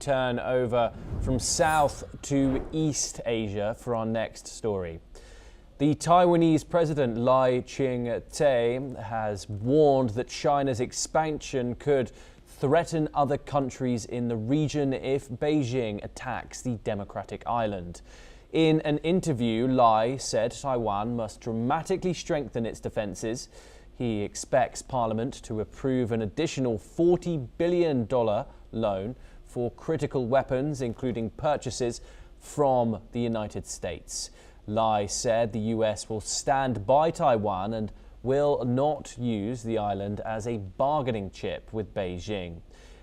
Turn over from South to East Asia for our next story. The Taiwanese president Lai Ching-Te has warned that China's expansion could threaten other countries in the region if Beijing attacks the democratic island. In an interview, Lai said Taiwan must dramatically strengthen its defenses. He expects Parliament to approve an additional $40 billion loan for critical weapons, including purchases from the United States. Lai said the US will stand by Taiwan and will not use the island as a bargaining chip with Beijing.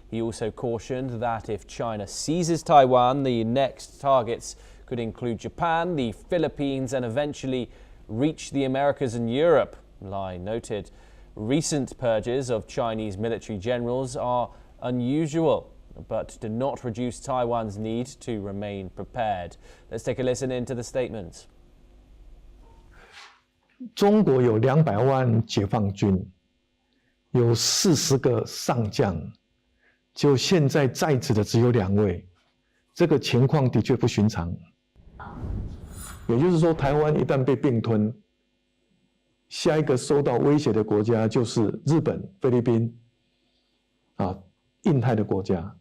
He also cautioned that if China seizes Taiwan, the next targets could include Japan, the Philippines, and eventually reach the Americas and Europe. Lai noted recent purges of Chinese military generals are unusual, but do not reduce Taiwan's need to remain prepared. Let's take a listen into the statements. 中国有200万解放军，有40个上将，就现在在职的只有2位，这个情况的确不寻常。也就是说，台湾一旦被并吞，下一个受到威胁的国家就是日本、菲律宾，印太的国家。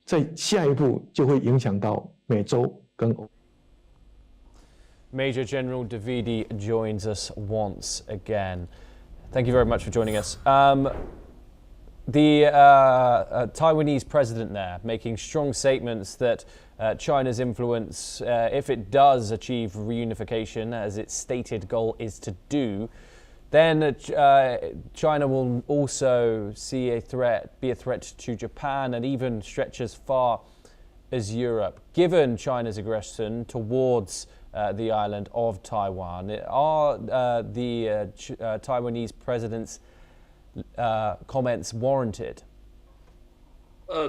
在下一步就会影响到美洲跟欧。 Major General Davidi joins us once again. Thank you very much for joining us. The Taiwanese president there making strong statements that China's influence, if it does achieve reunification, as its stated goal is to do, then China will also be a threat to Japan and even stretch as far as Europe. Given China's aggression towards the island of Taiwan, are the Taiwanese president's comments warranted?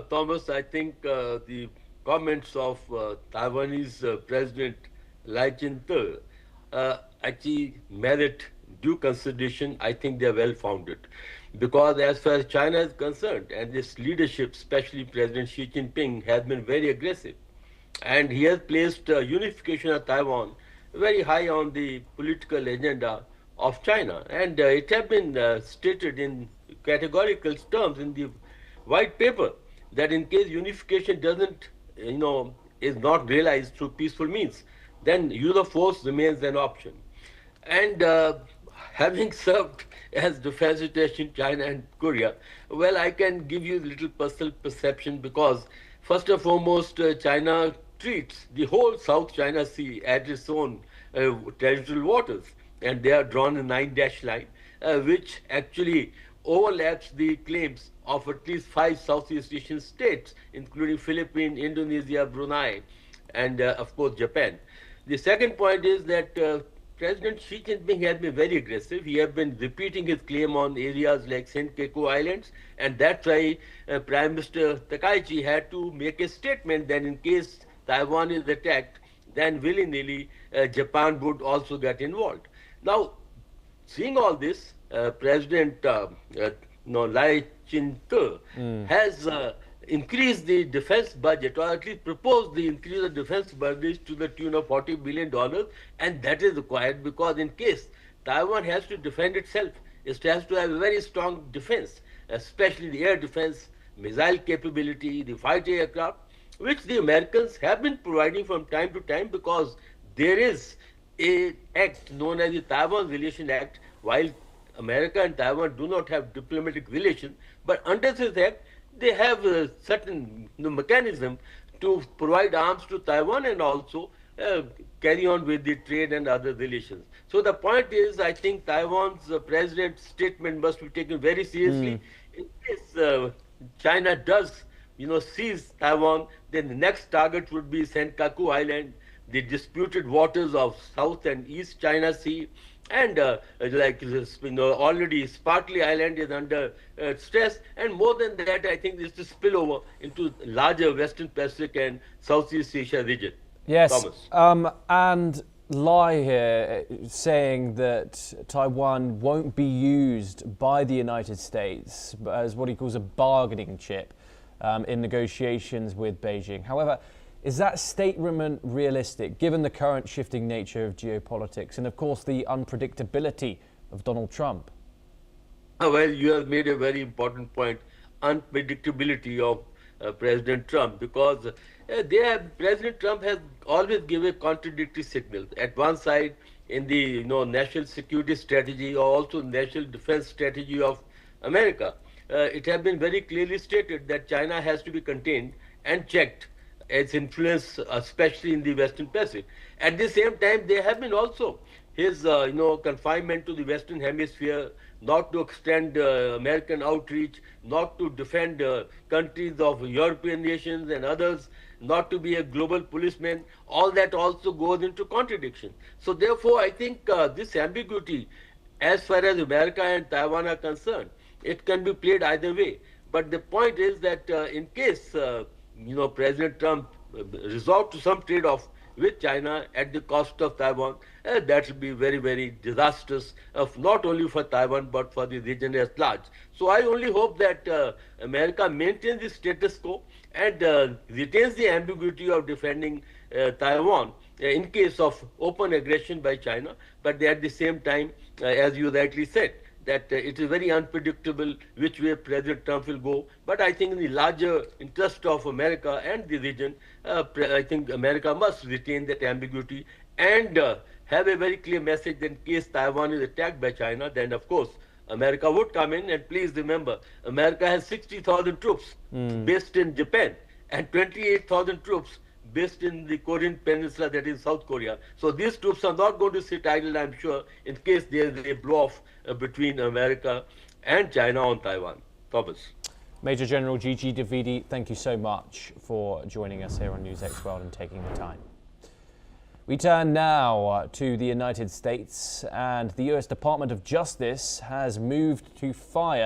Thomas, I think the comments of Taiwanese President Lai Ching-Te actually merit due consideration. I think they are well founded, because as far as China is concerned, and its leadership, especially President Xi Jinping, has been very aggressive, and he has placed unification of Taiwan very high on the political agenda of China, and it has been stated in categorical terms in the white paper that in case unification doesn't, is not realized through peaceful means, then use of force remains an option. And having served as defense secretary in China and Korea, well, I can give you a little personal perception, because first and foremost, China treats the whole South China Sea as its own territorial waters, and they are drawn a 9-dash line, which actually overlaps the claims of at least 5 Southeast Asian states, including Philippines, Indonesia, Brunei, and of course Japan. The second point is that President Xi Jinping has been very aggressive. He has been repeating his claim on areas like Senkaku Islands, and that's why Prime Minister Takaichi had to make a statement that in case Taiwan is attacked, then willy-nilly Japan would also get involved. Now, seeing all this, President Lai Ching-Te has increase the defense budget, or at least propose the increase of defense budget to the tune of $40 billion, and that is required because in case Taiwan has to defend itself, it has to have a very strong defense, especially the air defense, missile capability, the fighter aircraft, which the Americans have been providing from time to time, because there is an act known as the Taiwan Relation Act. While America and Taiwan do not have diplomatic relations, but under this act, they have a certain mechanism to provide arms to Taiwan and also carry on with the trade and other relations. So the point is, I think Taiwan's president's statement must be taken very seriously. In case China does, seize Taiwan, then the next target would be Senkaku Island, the disputed waters of South and East China Sea, and already Spratly Island is under stress, and more than that, I think this is spillover into larger Western Pacific and Southeast Asia region. Yes, Thomas. And Lai here saying that Taiwan won't be used by the United States as what he calls a bargaining chip. in negotiations with Beijing. However, is that statement realistic given the current shifting nature of geopolitics and, of course, the unpredictability of Donald Trump? Well, you have made a very important point, unpredictability of President Trump, because President Trump has always given contradictory signals. At one side, in the national security strategy or also national defense strategy of America, it has been very clearly stated that China has to be contained and checked its influence, especially in the Western Pacific. At the same time, there have been also his confinement to the Western Hemisphere, not to extend American outreach, not to defend countries of European nations and others, not to be a global policeman. All that also goes into contradiction. So therefore, I think this ambiguity, as far as America and Taiwan are concerned, it can be played either way. But the point is that in case President Trump resort to some trade-off with China at the cost of Taiwan, that will be very, very disastrous, not only for Taiwan but for the region as large. So I only hope that America maintains the status quo and retains the ambiguity of defending Taiwan in case of open aggression by China, but at the same time, as you rightly said, that it is very unpredictable which way President Trump will go. But I think in the larger interest of America and the region, I think America must retain that ambiguity and have a very clear message that in case Taiwan is attacked by China, then of course America would come in. And please remember, America has 60,000 troops based in Japan and 28,000 troops based in the Korean Peninsula, that is South Korea. So these troops are not going to sit idle, I'm sure, in case there is a blow-off between America and China on Taiwan. Thomas. Major General Gigi Davidi, thank you so much for joining us here on NewsX World and taking the time. We turn now to the United States, and the US Department of Justice has moved to fire